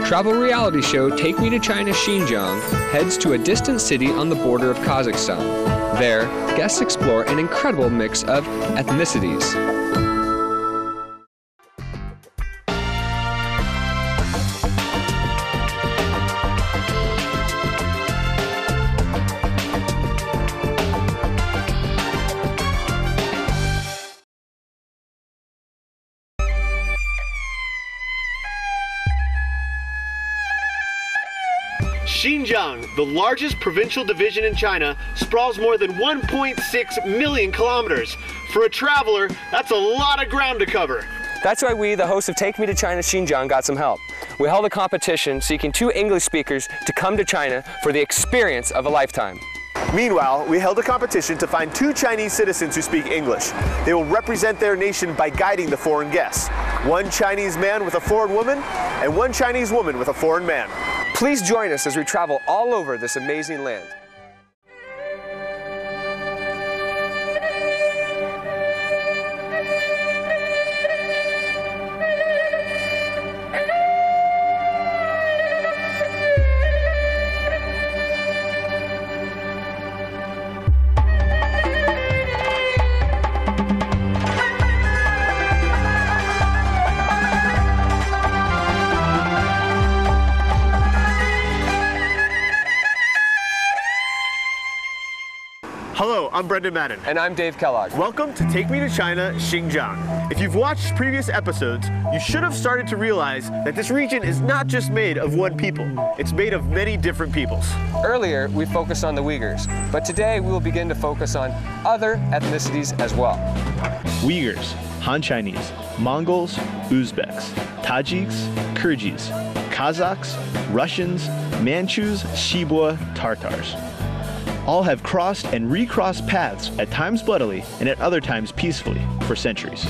Travel reality show Take Me to China Xinjiang heads to a distant city on the border of Kazakhstan. There, guests explore an incredible mix of ethnicities. Xinjiang, the largest provincial division in China, sprawls more than 1.6 million kilometers. For a traveler, that's a lot of ground to cover. That's why we, the hosts of Take Me to China Xinjiang, got some help. We held a competition seeking 2 English speakers to come to China for the experience of a lifetime. Meanwhile, we held a competition to find 2 Chinese citizens who speak English. They will represent their nation by guiding the foreign guests. 1 Chinese man with a foreign woman, and 1 Chinese woman with a foreign man. Please join us as we travel all over this amazing land. Hello, I'm Brendan Madden. And I'm Dave Kellogg. Welcome to Take Me to China Xinjiang. If you've watched previous episodes, you should have started to realize that this region is not just made of 1 people. It's made of many different peoples. Earlier, we focused on the Uyghurs, but today we will begin to focus on other ethnicities as well. Uyghurs, Han Chinese, Mongols, Uzbeks, Tajiks, Kyrgyz, Kazakhs, Russians, Manchus, Shibwa, Tartars. All have crossed and recrossed paths, at times bloodily and at other times peacefully, for centuries.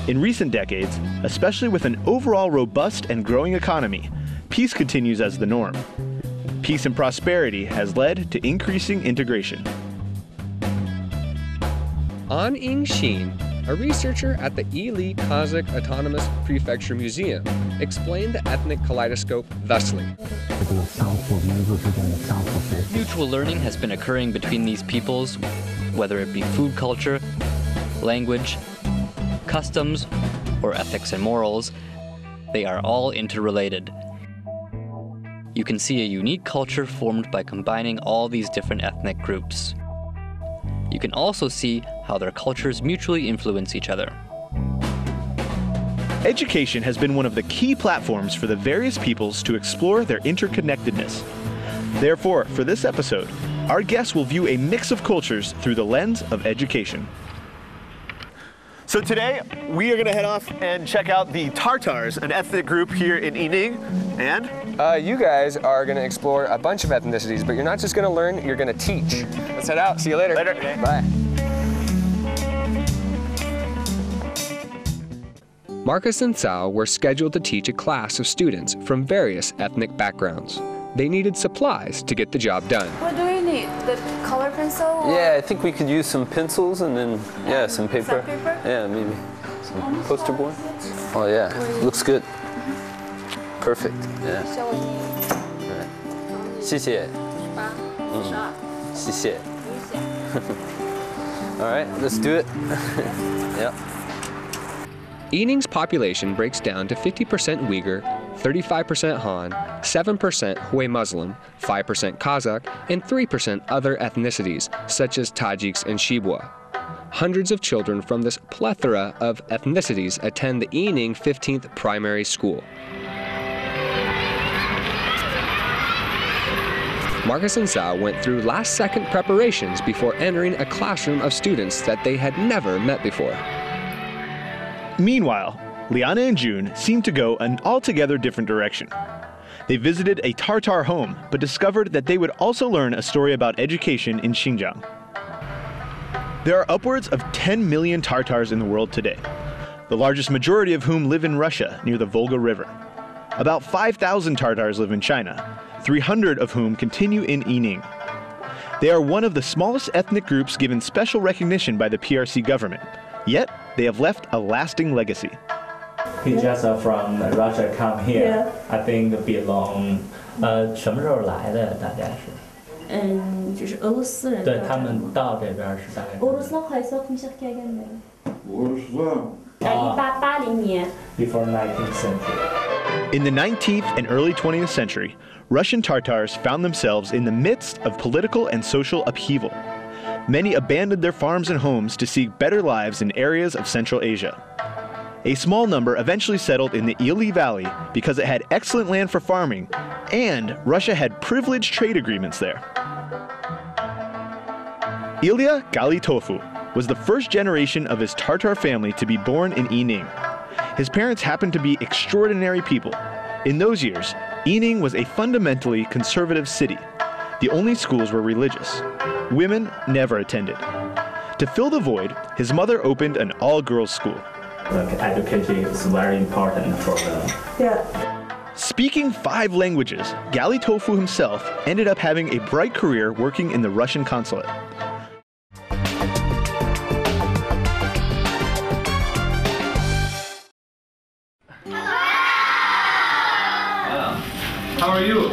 In recent decades, especially with an overall robust and growing economy, peace continues as the norm. Peace and prosperity has led to increasing integration. An Ying-Xin, a researcher at the Ili Kazakh Autonomous Prefecture Museum, explained the ethnic kaleidoscope thusly. Mutual learning has been occurring between these peoples, whether it be food culture, language, customs, or ethics and morals. They are all interrelated. You can see a unique culture formed by combining all these different ethnic groups. You can also see how their cultures mutually influence each other. Education has been one of the key platforms for the various peoples to explore their interconnectedness. Therefore, for this episode, our guests will view a mix of cultures through the lens of education. So today, we are going to head off and check out the Tartars, an ethnic group here in Yining, and you guys are going to explore a bunch of ethnicities, but you're not just going to learn, you're going to teach. Let's head out. See you later. Later. Bye. Marcus and Sal were scheduled to teach a class of students from various ethnic backgrounds. They needed supplies to get the job done. What do we need? The color pencil? Or? Yeah, I think we could use some pencils and then, yeah, some paper. Yeah, maybe some poster board. Oh yeah, looks good. Perfect. Yeah. Right. 谢谢. 谢谢. All right, let's do it. Yep. Yining's population breaks down to 50% Uyghur, 35% Han, 7% Hui Muslim, 5% Kazakh, and 3% other ethnicities, such as Tajiks and Shibwa. Hundreds of children from this plethora of ethnicities attend the Yining 15th primary school. Marcus and Sal went through last-second preparations before entering a classroom of students that they had never met before. Meanwhile, Liana and June seemed to go an altogether different direction. They visited a Tartar home, but discovered that they would also learn a story about education in Xinjiang. There are upwards of 10 million Tartars in the world today, the largest majority of whom live in Russia near the Volga River. About 5,000 Tartars live in China, 300 of whom continue in Yining. They are one of the smallest ethnic groups given special recognition by the PRC government, yet they have left a lasting legacy. He just from Russia come here. I think belong. 什么时候来的？大家是？就是俄罗斯人。对他们到这边是大概。 Ruslan qaysi 시작하겠네. Before 19th century. In the 19th and early 20th century, Russian Tartars found themselves in the midst of political and social upheaval. Many abandoned their farms and homes to seek better lives in areas of Central Asia. A small number eventually settled in the Ili Valley because it had excellent land for farming, and Russia had privileged trade agreements there. Ilya Galitofu was the first generation of his Tartar family to be born in Ining. His parents happened to be extraordinary people. In those years, Ining was a fundamentally conservative city. The only schools were religious. Women never attended. To fill the void, his mother opened an all-girls school. Education is very important for them. Speaking 5 languages, Galitofu himself ended up having a bright career working in the Russian consulate. How are you?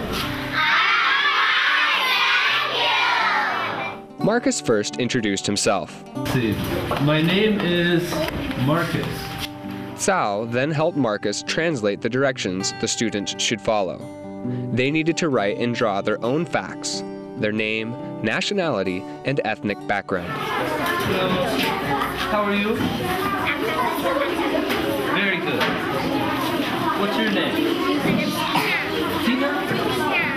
Marcus first introduced himself. My name is Marcus. Cao then helped Marcus translate the directions the students should follow. They needed to write and draw their own facts, their name, nationality, and ethnic background. Hello. How are you? Very good. What's your name? Tina?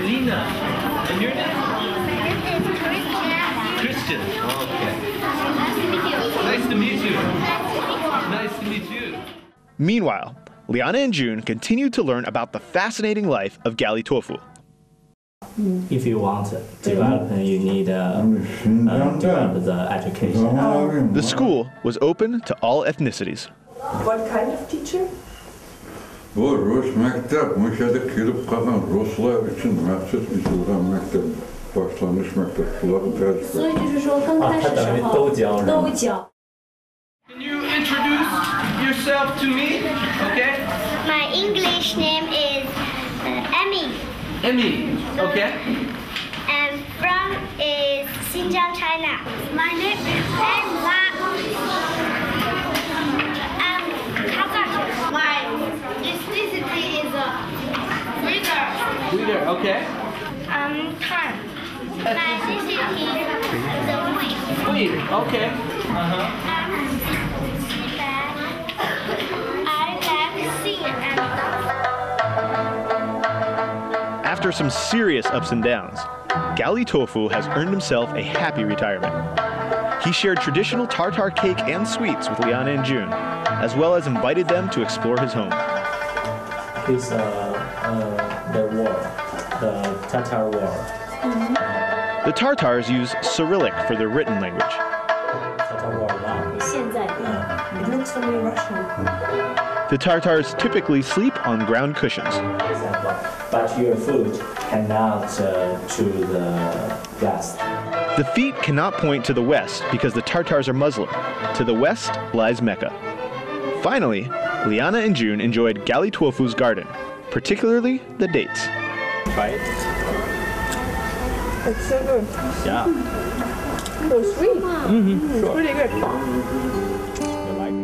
Lina. And your name? Christian. Okay. Nice to meet you. Nice to meet you. Meanwhile, Liana and June continued to learn about the fascinating life of Galitofu. If you want to develop, you need develop the education. The school was open to all ethnicities. What kind of teacher? Bu Rus mektep, Muşa'da kirip kalan Ruslar için mahsus açılan mektep, başlangıç mektepleri tercih. 所以就是说刚开始时候都教。 Can you introduce yourself to me? Okay? My English name is Emmy. Emmy. Okay. And from is Xinjiang, China. My name is Emma. Kazakh. My ethnicity is Uyghur. Uyghur. Okay. Tan. My ethnicity is Hui. Hui. Okay. I like sing and dance. After some serious ups and downs, Galitofu has earned himself a happy retirement. He shared traditional Tartar cake and sweets with Liana and June, as well as invited them to explore his home. It's the war, the Tatar war. The Tartars use Cyrillic for their written language. Tatar war now. 现在 It looks to me Russian. The Tartars typically sleep on ground cushions. But your foot cannot to the west. The feet cannot point to the west because the Tartars are Muslim. To the west lies Mecca. Finally, Liana and June enjoyed Galitofu's garden, particularly the dates. Try it. It's so good. Yeah. So sweet. Sure. It's really good. You like it?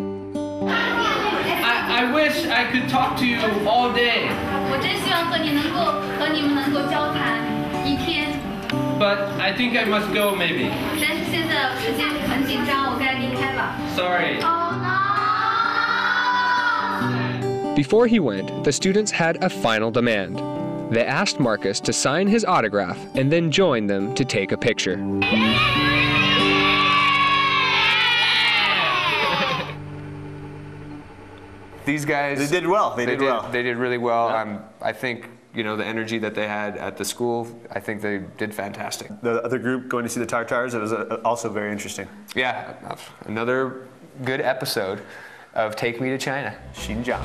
I wish I could talk to you all day. 我真希望和你们能够交谈一天。 But I think I must go maybe. 但是现在时间很紧张，我该离开了。 Sorry. Before he went, the students had a final demand. They asked Marcus to sign his autograph and then join them to take a picture. These guys, they did well. They did well. They did really well. Yeah. I think, you know, the energy that they had at the school, I think they did fantastic. The other group going to see the Tartars, it was also very interesting. Yeah, another good episode of Take Me to China, Xinjiang.